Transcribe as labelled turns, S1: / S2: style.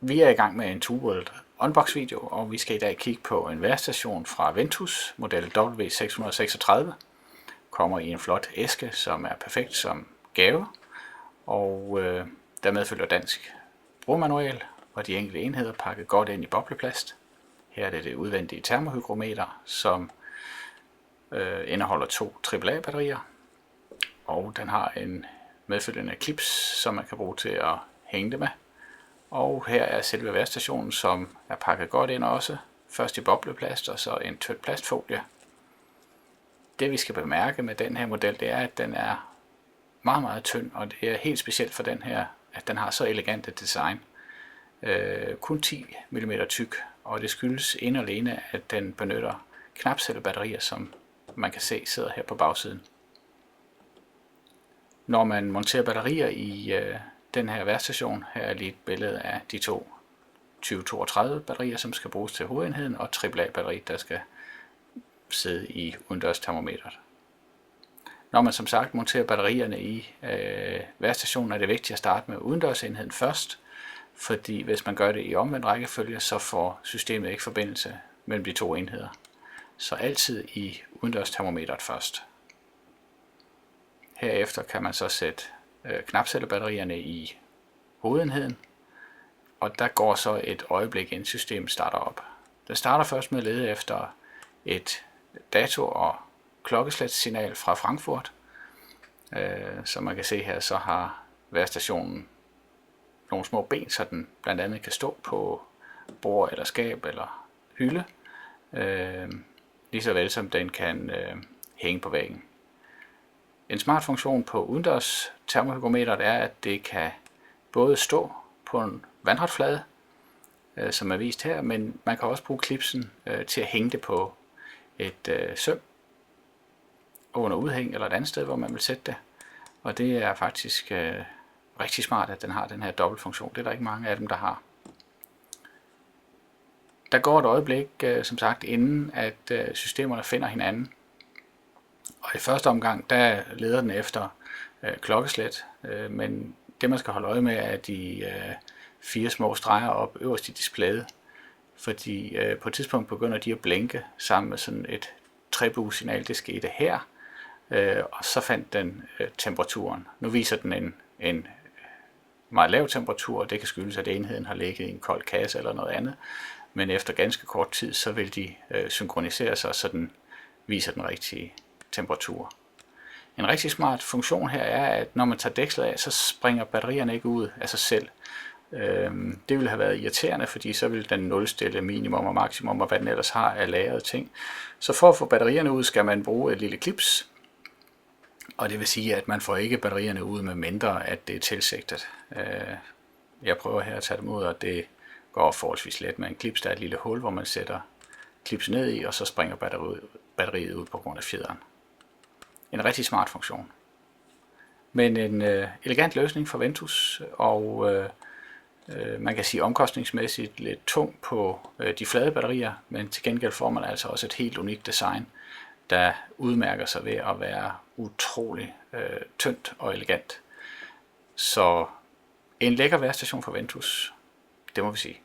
S1: Vi er i gang med en Two-World unbox video, og vi skal i dag kigge på en værestation fra Ventus, model W636. Kommer i en flot æske, som er perfekt som gave, og dermed følger dansk brugermanual, og de enkelte enheder pakket godt ind i bobleplast. Her er det udvendige termohygrometer, som indeholder 2 AAA-batterier, og den har en medfølgende clips, som man kan bruge til at hænge det med. Og her er selve værestationen, som er pakket godt ind også. Først i bobleplast og så en tynd plastfolie. Det vi skal bemærke med den her model, det er, at den er meget, meget tynd, og det er helt specielt for den her, at den har så elegant et design. Kun 10 mm tyk, og det skyldes ind og alene, at den benytter knapcellebatterier, som man kan se sidder her på bagsiden. Når man monterer batterier i den her værestation, her er lige et billede af de 2 2032 batterier, som skal bruges til hovedenheden, og AAA-batteriet, der skal sidde i udendørs termometeret. Når man som sagt monterer batterierne i værestationen, er det vigtigt at starte med udendørsenheden først, fordi hvis man gør det i omvendt rækkefølge, så får systemet ikke forbindelse mellem de 2 enheder. Så altid i udendørs termometeret først. Herefter kan man så sætte knapcellebatterierne i hovedenheden, og der går så et øjeblik, inden systemet starter op. Det starter først med at lede efter et dato- og klokkeslætssignal fra Frankfurt. Som man kan se her, så har værestationen nogle små ben, så den blandt andet kan stå på bord eller skab eller hylde, lige så vel som den kan hænge på væggen. En smart funktion på udendørs termohygrometeret er, at det kan både stå på en vandret flade, som er vist her, men man kan også bruge klipsen til at hænge det på et søm under udhæng eller et andet sted, hvor man vil sætte det. Og det er faktisk rigtig smart, at den har den her dobbeltfunktion. Det er der ikke mange af dem, der har. Der går et øjeblik, som sagt, inden at systemerne finder hinanden. Og i første omgang, der leder den efter klokkeslæt, men det man skal holde øje med er de 4 små streger op øverst i displayet, fordi på et tidspunkt begynder de at blinke sammen med sådan et trebue-signal. Det skete her, og så fandt den temperaturen. Nu viser den en meget lav temperatur, og det kan skyldes, at enheden har ligget i en kold kasse eller noget andet, men efter ganske kort tid, så vil de synkronisere sig, så den viser den rigtige temperatur. En rigtig smart funktion her er, at når man tager dækslet af, så springer batterierne ikke ud af sig selv. Det ville have været irriterende, fordi så ville den nulstille minimum og maksimum, og hvad den ellers har af lagrede ting. Så for at få batterierne ud, skal man bruge et lille clips, og det vil sige, at man får ikke batterierne ud, med mindre at det er tilsigtet. Jeg prøver her at tage dem ud, og det går forholdsvis let med en clips. Der er et lille hul, hvor man sætter clipsen ned i, og så springer batteriet ud på grund af fjederen. En rigtig smart funktion. Men en elegant løsning for Ventus, og man kan sige omkostningsmæssigt lidt tung på de flade batterier, men til gengæld får man altså også et helt unikt design, der udmærker sig ved at være utrolig tyndt og elegant. Så en lækker værestation for Ventus, det må vi sige.